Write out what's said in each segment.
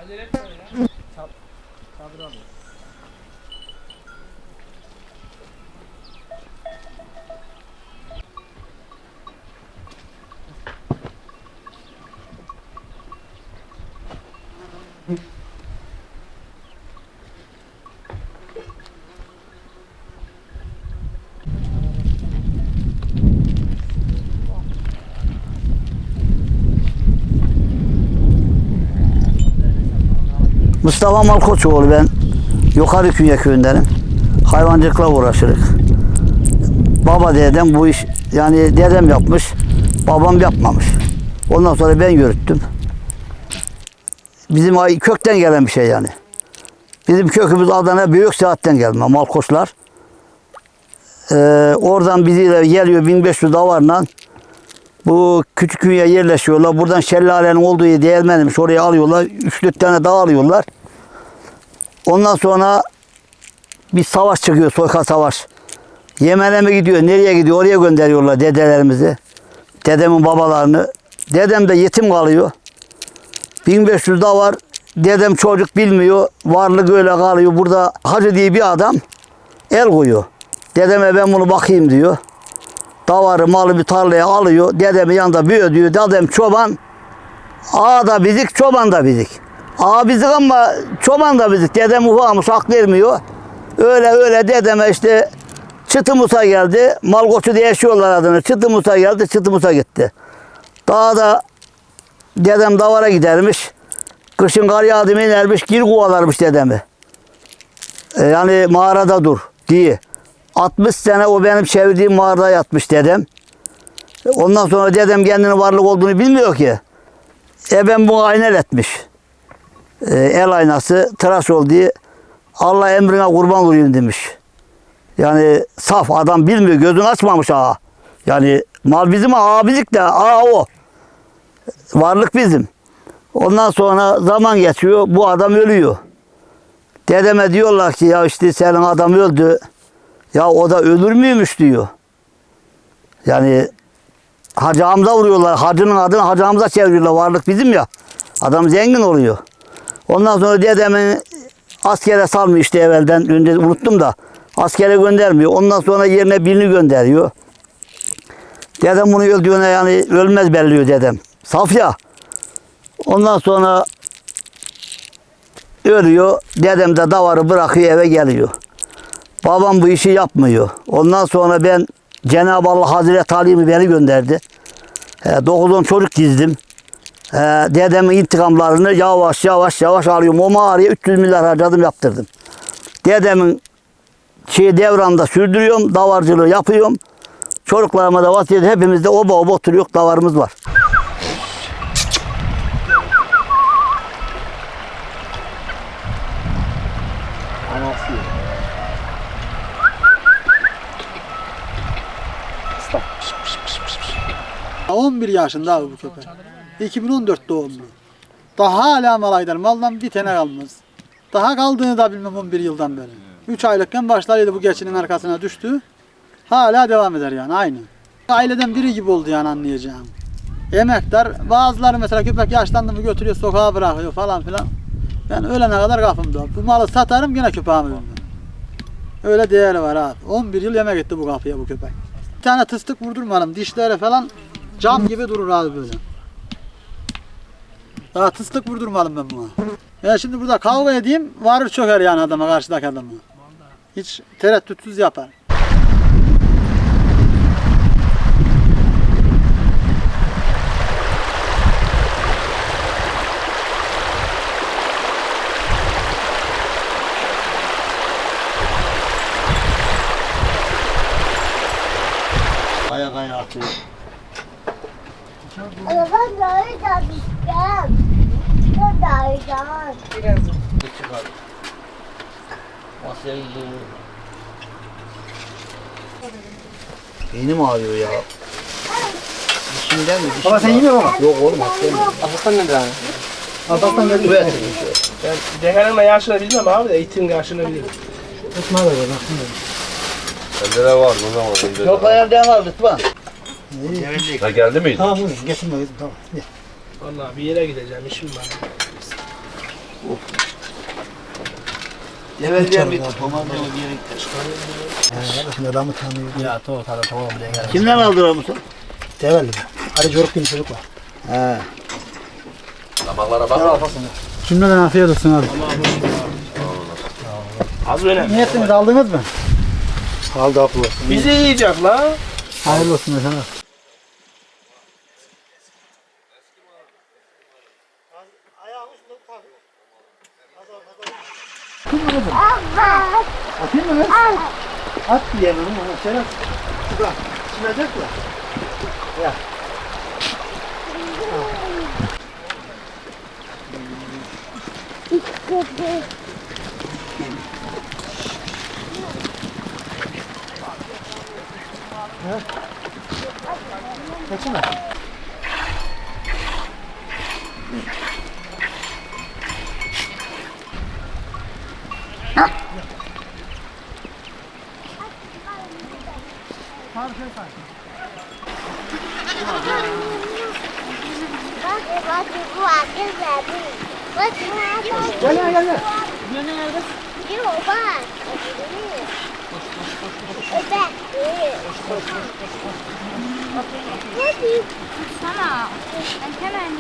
Acele etme ya. Sabır alın. Mustafa Malkoçoğlu ben. Yukarı Künye köyündenim. Hayvancılıkla uğraşırız. Baba dedem bu iş yani dedem yapmış, babam yapmamış. Ondan sonra ben yürüttüm. Bizim kökten gelen bir şey yani. Bizim kökümüz Adana Büyüksaat'ten gelme Malkoçlar. Oradan biziyle geliyor 1500 davarla. Bu küçük köyye yerleşiyorlar. Buradan şelalenin olduğu yer değirmenmiş. Oraya alıyorlar. 3-4 tane dağ alıyorlar. Ondan sonra bir savaş çıkıyor. Soyka savaş. Yemen'e mi gidiyor? Nereye gidiyor? Oraya gönderiyorlar dedelerimizi. Dedemin babalarını. Dedem de yetim kalıyor. 1500 dağ var. Dedem çocuk bilmiyor. Varlık öyle kalıyor. Burada Hacı diye bir adam el koyuyor. Dedeme ben bunu bakayım diyor. Davarı malı bir tarlaya alıyor. Dedemin yanında büyüyor diyor. Dedem çoban. Ağa da bizik, çoban da bizik. Ağa bizik ama çoban da bizik. Dedem ufakmış, hak vermiyor. Öyle dedeme işte Çıtı Musa geldi. Malkoçu diye yaşıyorlar adını. Çıtı Musa geldi, Çıtı Musa gitti. Dağda dedem davara gidermiş. Kışın kar yağdı mı inermiş, gir kovalarmış dedemi. Yani mağarada dur diye. 60 sene o benim çevirdiğim mağarada yatmış dedem. Ondan sonra dedem kendinin varlık olduğunu bilmiyor ki. Ben bunu aynel etmiş. El aynası tıraş ol diye Allah emrine kurban olayım demiş. Yani saf adam bilmiyor, gözünü açmamış ağa. Yani mal bizim ağa bizik de ağa o. Varlık bizim. Ondan sonra zaman geçiyor, bu adam ölüyor. Dedeme diyorlar ki ya işte senin adam öldü. Ya o da ölür müymüş diyor. Yani Hacı Hamza vuruyorlar. Hacının adını Hacı Hamza çeviriyorlar. Varlık bizim ya. Adam zengin oluyor. Ondan sonra dedemin askere salmıyor işte evvelden. Önce unuttum da. Askere göndermiyor. Ondan sonra yerine birini gönderiyor. Dedem bunu öldüğüne yani ölmez belliyor dedem. Saf ya. Ondan sonra ölüyor. Dedem de davarı bırakıyor eve geliyor. Babam bu işi yapmıyor. Ondan sonra ben Cenab-ı Allah Hazreti Ali'mi beni gönderdi. 9-10 çocuk dizdim. Dedemin intikamlarını yavaş yavaş alıyorum. O mağaraya 300 milyar harcadım yaptırdım. Dedemin devranda sürdürüyorum. Davarcılığı yapıyorum. Çocuklarıma da vasiyet hepimiz de oba oturuyor. Davarımız var. Anası. 11 yaşında abi bu köpek. 2014 doğumlu. Daha hala malaydır. Maldan bir tane kalmaz. Daha kaldığını da bilmem 11 yıldan beri. 3 aylıkken başlarıydı bu geçinin arkasına düştü. Hala devam eder yani aynı. Aileden biri gibi oldu yani anlayacağım. Emektar. Bazıları mesela köpek yaşlandı mı götürüyor sokağa bırakıyor falan filan. Ben ölene kadar kapımda. Bu malı satarım yine köpeğimi vermem. Öyle değeri var abi. 11 yıl yemek etti bu kapıya bu köpek. Bir tane tıstık vurdurmadım. Dişleri falan cam gibi durur abi böyle. Daha tıstık vurdurmadım ben buna. Ya şimdi burada kavga edeyim varır çöker yani adama karşıdaki adama. Hiç tereddütsüz yapar. Ayak atıyor. Ben daha çalışacağım. Ben daha Biraz Çıkar. Masayı doğru. Beynim ağrıyor ya. Dişimden mi? Baba sen yemiyor musun? Yok oğlum haklıyım. Asastan nedir abi? Alparslan geldi. Evet. Ben dehenin yaşını bilmem abi de eğitim yaşını bilirim. Osman da var baksana. Bende de var o zaman. Bende de Çok var. ayardayan var lütfen. Ha geldi miydi? Tamam buyurun getirme kızım tamam. Gel. Vallahi bir yere gideceğim işim var. Develiye mi? Komando mu diye gitti. Şimdi adamı tanıyor. Ya tamam buraya gel. Kimden aldılar Musa? Develi mi? Hadi çocuk gibi çocuk var. He. Tabaklara bak. Şimdiden afiyet olsun abi. Az öyle. Ne ettiniz, aldınız mı? Aldı abla. Bizi yiyecek la. Hayırlı olsun mesela. Atayım mı? At diyemem ama şeref. Şurada. Çimecek ya. Ya. Kaçın mı? Bak bu arkadaşlar. Bak Gel gel gel. Yok bak. Öbek. Sana. Ben hemen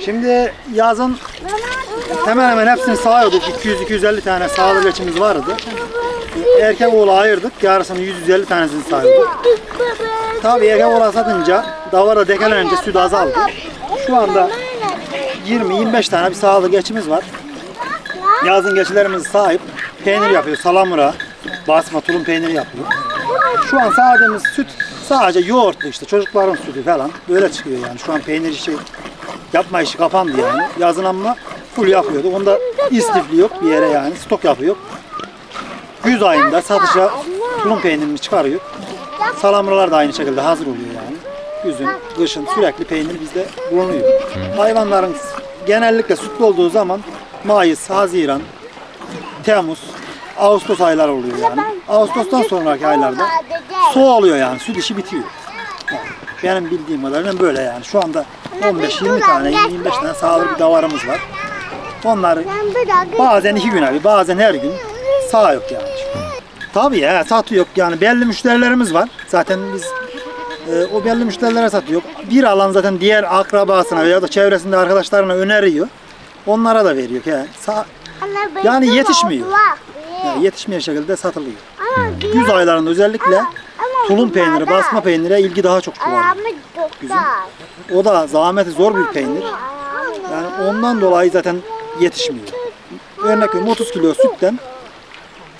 Şimdi yazın hemen hemen hepsini sağıyorduk. 200-250 tane sağlı geçimiz vardı. Erkek oğlu ayırdık. Yarısını 150 tanesini sağıyorduk. Tabii erkek oğlu satınca, davara dekelenince süt azaldı. Şu anda 20-25 tane bir sağlı geçimiz var. Yazın geçilerimizi sahip peynir yapıyor. Salamura, basma, tulum peyniri yapıyor. Şu an sağdığımız süt sadece yoğurtlu işte. Çocukların sütü falan. Böyle çıkıyor yani. Şu an peynir işi yapma işi kapandı yani. Yazın ama full yapıyorduk. Onda istifli yok bir yere yani. Stok yapıyor. Güz ayında satışa tulum peynirini çıkarıyor. Salamuralar da aynı şekilde hazır oluyor yani. Güzün, kışın sürekli peynir bizde bulunuyor. Hayvanların genellikle sütlü olduğu zaman Mayıs, Haziran, Temmuz, Ağustos ayları oluyor yani. Ağustos'tan sonraki aylarda soğuyor yani. Süt işi bitiyor. Yani benim bildiğim kadarıyla böyle yani. Şu anda 15-20 tane, 25 tane sağlıklı bir davarımız var. Onları bazen 2 güne bir, bazen her gün sağ yok yani. Tabii ya, satıyor yani. Belli müşterilerimiz var. Zaten biz o belli müşterilere satıyor. Bir alan zaten diğer akrabasına veya da çevresinde arkadaşlarına öneriyor. Onlara da veriyor. Yani yetişmiyor. Yani yetişmeyen şekilde satılıyor. Güz aylarında özellikle tulum peyniri, basma peynire ilgi daha çok çoğalıyor. Güzün. O da zahmeti zor bir peynir. Yani ondan dolayı zaten yetişmiyor. Örnek veriyorum 30 kilo sütten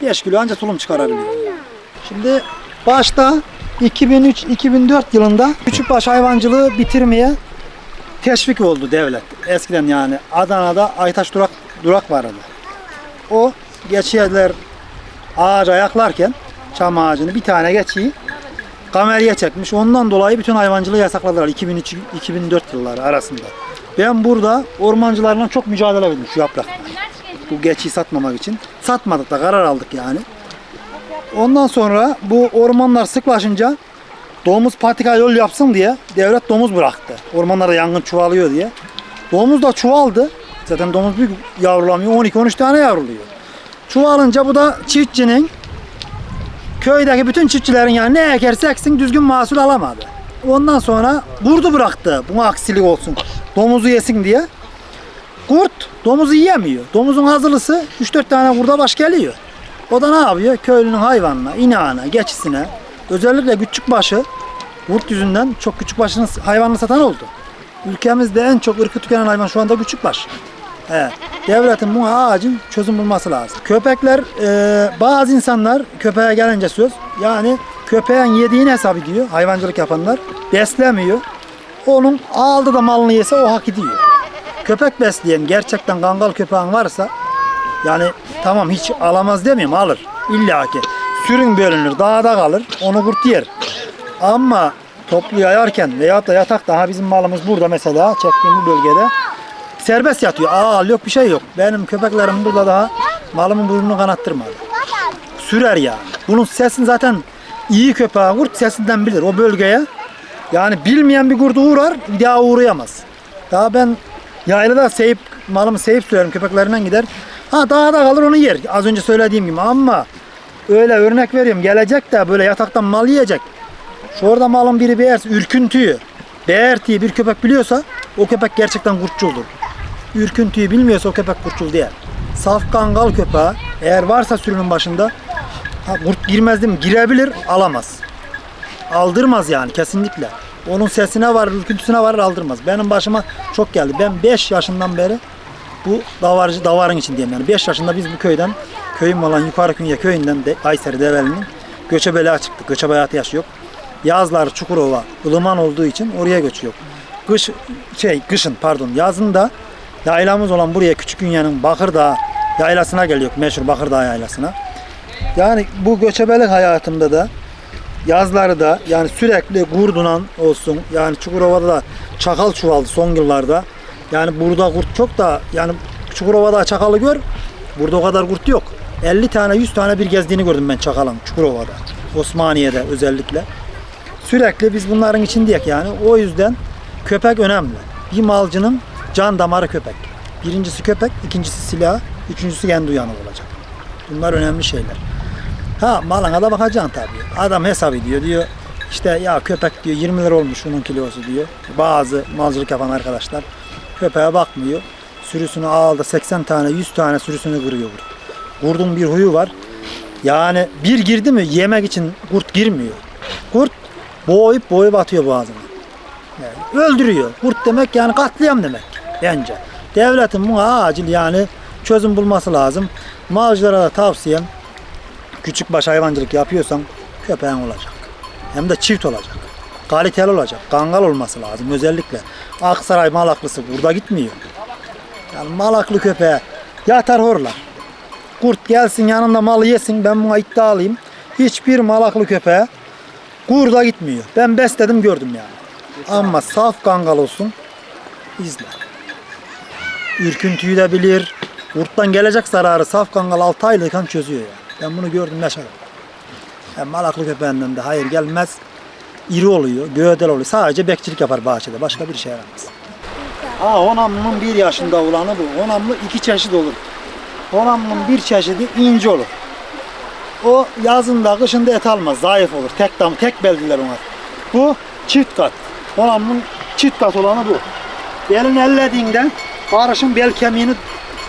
5 kilo ancak tulum çıkarabiliyor. Şimdi başta 2003-2004 yılında küçükbaş hayvancılığı bitirmeye teşvik oldu devlet. Eskiden yani Adana'da Aytaş durak vardı. O geçiyeler ağaca ayaklarken çam ağacını bir tane geçiyi kameraya çekmiş. Ondan dolayı bütün hayvancılığı yasakladılar 2003-2004 yılları arasında. Ben burada ormancılarla çok mücadele ettim şu yaprak. Bu geçiyi satmamak için. Satmadık da karar aldık yani. Ondan sonra bu ormanlar sıklaşınca domuz patika yol yapsın diye devlet domuz bıraktı. Ormanlarda yangın çoğalıyor diye. Domuz da çoğaldı. Zaten domuz büyük yavrulamıyor. 12-13 tane yavruluyor. Çoğalınca bu da çiftçinin, köydeki bütün çiftçilerin yani ne ekerse eksin düzgün mahsul alamadı. Ondan sonra kurdu bıraktı. Buna aksilik olsun. Domuzu yesin diye. Kurt domuzu yiyemiyor. Domuzun hazırlısı 3-4 tane kurda baş geliyor. O da ne yapıyor? Köylünün hayvanına, inağına, geçisine, özellikle küçükbaşı kurt yüzünden çok küçükbaşının hayvanını satan oldu. Ülkemizde en çok ırkı tükenen hayvan şu anda küçükbaş. Devletin bu acil çözüm bulması lazım. Köpekler, bazı insanlar köpeğe gelince söz, yani köpeğin yediğini hesap ediyor, hayvancılık yapanlar, beslemiyor. Onun aldı da malını yese o hak ediyor. Köpek besleyen, gerçekten kangal köpeğin varsa, yani tamam hiç alamaz demiyorum, alır. İlla ki sürün bölünür, dağda kalır, onu kurt yer. Ama toplu yayarken veyahut da yatak, daha bizim malımız burada mesela, çektiğim bu bölgede serbest yatıyor. Yok bir şey yok. Benim köpeklerim burada daha malımın burnunu kanattırmadı. Sürer yani. Bunun sesini zaten iyi köpeğe kurt sesinden bilir o bölgeye. Yani bilmeyen bir kurt uğrar, bir daha uğrayamaz. Daha ben yaylada malımı seyip sürerim, köpeklerimden gider. Dağda kalır onu yer. Az önce söylediğim gibi, ama öyle örnek veriyorum, gelecek de böyle yataktan mal yiyecek. Şurada malın biri beğerse, ürküntüyü, beğertiği bir köpek biliyorsa o köpek gerçekten kurtçuldur. Ürküntüyü bilmiyorsa o köpek kurtçul değil. Saf kangal köpeği eğer varsa sürünün başında, kurt girmez değil mi? Girebilir, alamaz. Aldırmaz yani kesinlikle. Onun sesine varır, ürküntüsüne varır, aldırmaz. Benim başıma çok geldi. Ben 5 yaşından beri bu davarın için diyeyim yani. 5 yaşında biz bu köyden, köyüm olan Yukarı Künye köyünden de Kayseri Develi'nin göçebeliğe çıktık. Göçebe hayatı yaşıyor. Yazlar Çukurova, ılıman olduğu için oraya göçüyor. Kışın yazın da yaylamız olan buraya Küçükünye'nin Bakırdağ yaylasına geliyor. Meşhur Bakırdağ yaylasına. Yani bu göçebelik hayatımda da yazları da yani sürekli kurdunan olsun. Yani Çukurova'da da çakal çoğaldı son yıllarda. Yani burada kurt çok da, yani Çukurova'da çakalı gör. Burada o kadar kurt yok. 50 tane 100 tane bir gezdiğini gördüm ben çakalın Çukurova'da. Osmaniye'de özellikle. Sürekli biz bunların içindeyiz yani. O yüzden köpek önemli. Bir malcının can damarı köpek. Birincisi köpek, ikincisi silah, üçüncüsü kendi uyanık olacak. Bunlar önemli şeyler. Malına da bakacaksın tabii. Adam hesap ediyor, diyor işte ya köpek diyor 20 lira olmuş bunun kilosu diyor. Bazı malcılık yapan arkadaşlar köpeğe bakmıyor. Sürüsünü aldı 80 tane 100 tane sürüsünü kırıyor. Kurdun bir huyu var. Yani bir girdi mi yemek için kurt girmiyor. Kurt boğup atıyor boğazına. Yani öldürüyor. Kurt demek yani katliam demek bence. Devletin buna acil yani çözüm bulması lazım. Malcılara da tavsiyem, küçükbaş hayvancılık yapıyorsan köpeğin olacak. Hem de çift olacak. Kaliteli olacak. Kangal olması lazım özellikle. Aksaray malaklısı burada gitmiyor. Yani malaklı köpeğe yatar horlar. Kurt gelsin yanında malı yesin, ben buna iddialıyım. Hiçbir malaklı köpeğe kurda gitmiyor. Ben besledim gördüm yani. Ama saf kangal olsun, izle. Ürküntüyü de bilir. Kurttan gelecek zararı saf kangal 6 aylıkken çözüyor yani. Ben bunu gördüm, yaşadım. Yani malaklı köpeğinden de hayır gelmez. İri oluyor, gövdeli oluyor. Sadece bekçilik yapar bahçede. Başka bir şey yaramaz. Honamlının 1 yaşında olanı bu. Honamlı 2 çeşit olur. Honamlının bir çeşidi ince olur. O yazında, kışında et almaz. Zayıf olur. Tek beldiler ona. Bu çift kat. Honamlının çift kat olanı bu. Belini ellediğinde karışım bel kemiğini,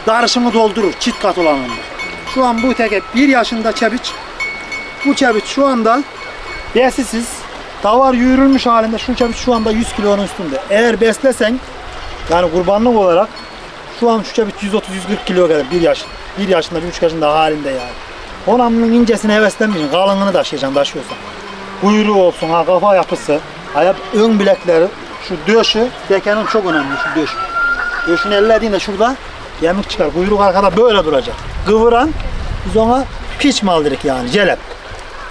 darışımı doldurur. Çift kat olanında. Şu an bu teke 1 yaşında çebiç. Bu çebiç şu anda besisiz. Davar yürülmüş halinde şu çebiç şu anda 100 kilonun üstünde. Eğer beslesen yani kurbanlık olarak şu an şu çebiç 130-140 kilo gelir 1 yaşında 1,5 yaşında halinde yani. Honamlının incesine heveslenmeyin. Kalınlığını taşıyorsan. Kuyruğu olsun, kafa yapısı, ayak ön bilekleri, şu döşü, dekenin çok önemli şu döş. Döşünü ellediğinde şurada kemik çıkar. Kuyruk arkada böyle duracak. Kıvıran biz ona piç mal dedik yani celep.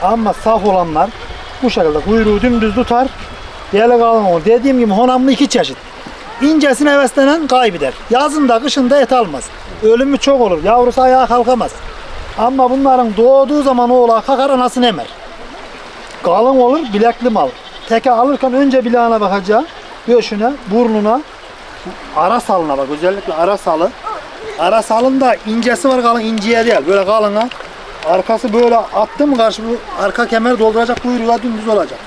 Ama saf olanlar bu şekilde kuyruğu dümdüz tutar. Deli kalın olur. Dediğim gibi honamlı 2 çeşit. İncesine heveslenen kaybeder. Yazında kışında et almaz. Ölümü çok olur. Yavrusu ayağa kalkamaz. Ama bunların doğduğu zaman oğlağı kakar anasını emer. Kalın olur, bilekli mal. Teke alırken önce bileğine bakacağım. Göğsüne, burnuna, ara salına bak. Özellikle ara salı. Ara salında incesi var, kalın inceye değil. Böyle kalına. Arkası böyle attı mı karşı bu arka kemer dolduracak, kuyruğuyla dümdüz olacak.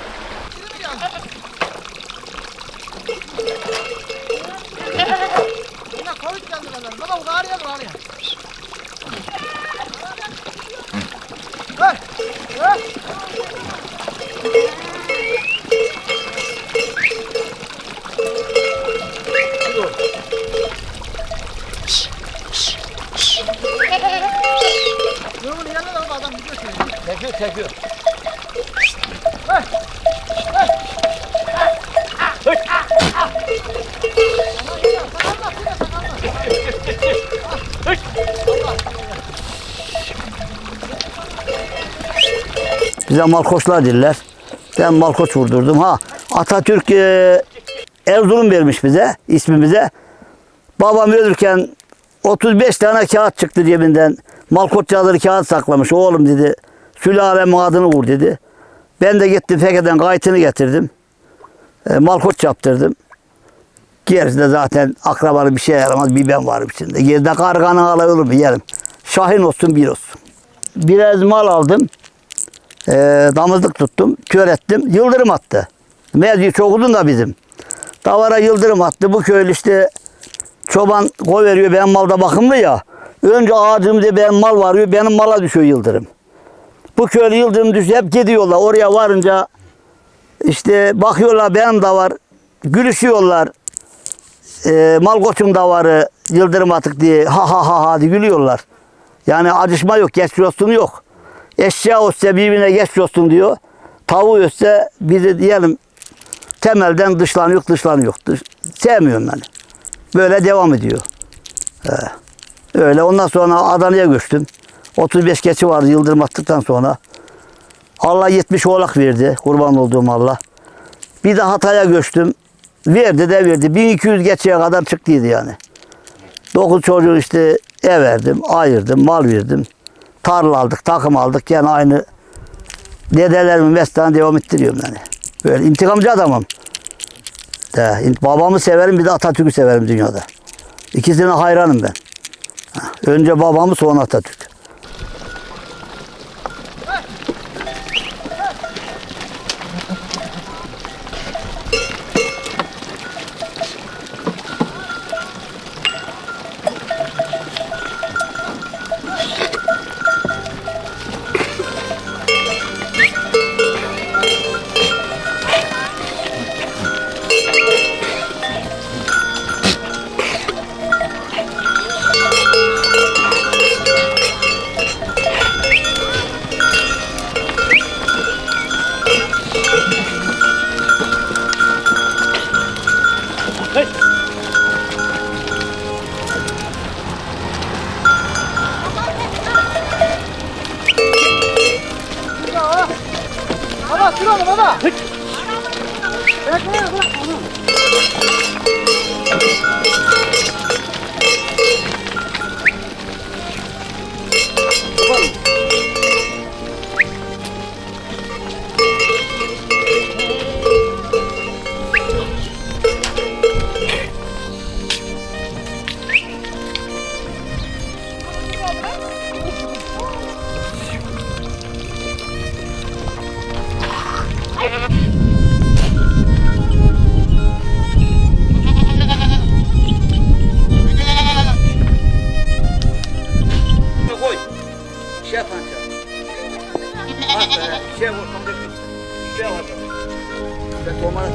Çekiyor. Bize malkoçlar derler. Ben malkoç vurdurdum. Ha, Atatürk Erzurum vermiş bize, ismimize. Babam ölürken 35 tane kağıt çıktı cebinden. Malkoç yazılı kağıt saklamış. Oğlum dedi, sülalemin adını vur dedi. Ben de gittim Feke'den kayıtını getirdim. Malkoç yaptırdım. Gerisi de zaten akrabanın bir şey yaramaz. Bir ben varım içinde. Geride karganın alayı olur mu yerim. Şahin olsun bir olsun. Biraz mal aldım. Damızlık tuttum. Kör ettim. Yıldırım attı. Mevzi çok uzun da bizim. Davara yıldırım attı. Bu köylü işte çoban koy veriyor. Benim malda bakımlı ya. Önce ağacımda benim mal varıyor. Benim mala düşüyor yıldırım. Bu köylü yıldırım düşüyor. Hep gidiyorlar. Oraya varınca işte bakıyorlar benim de var. Gülüşüyorlar. Mal koçum da var. Yıldırım atık diye. Ha ha ha ha diye gülüyorlar. Yani acışma yok. Geçmiş olsun yok. Eşya olsa birbirine geçmiş olsun diyor. Tavuğu olsa bizi diyelim temelden dışlanıyor. Sevmiyorum yani. Böyle devam ediyor. Öyle ondan sonra Adana'ya göçtüm. 35 keçi vardı yıldırım attıktan sonra. Allah 70 oğlak verdi. Kurban olduğum Allah. Bir de Hatay'a göçtüm. Verdi de verdi. 1200 geçeye kadar çıktıydı yani. 9 çocuğu işte ev verdim, ayırdım, mal verdim. Tarla aldık, takım aldık. Yani aynı dedelerimin mesleğini devam ettiriyorum yani. Böyle intikamcı adamım. Babamı severim bir de Atatürk'ü severim dünyada. İkisine hayranım ben. Önce babamı sonra Atatürk. Baba dur onu baba. Koy. Şey pancar. Şey ortamda şey var. Ben tomar.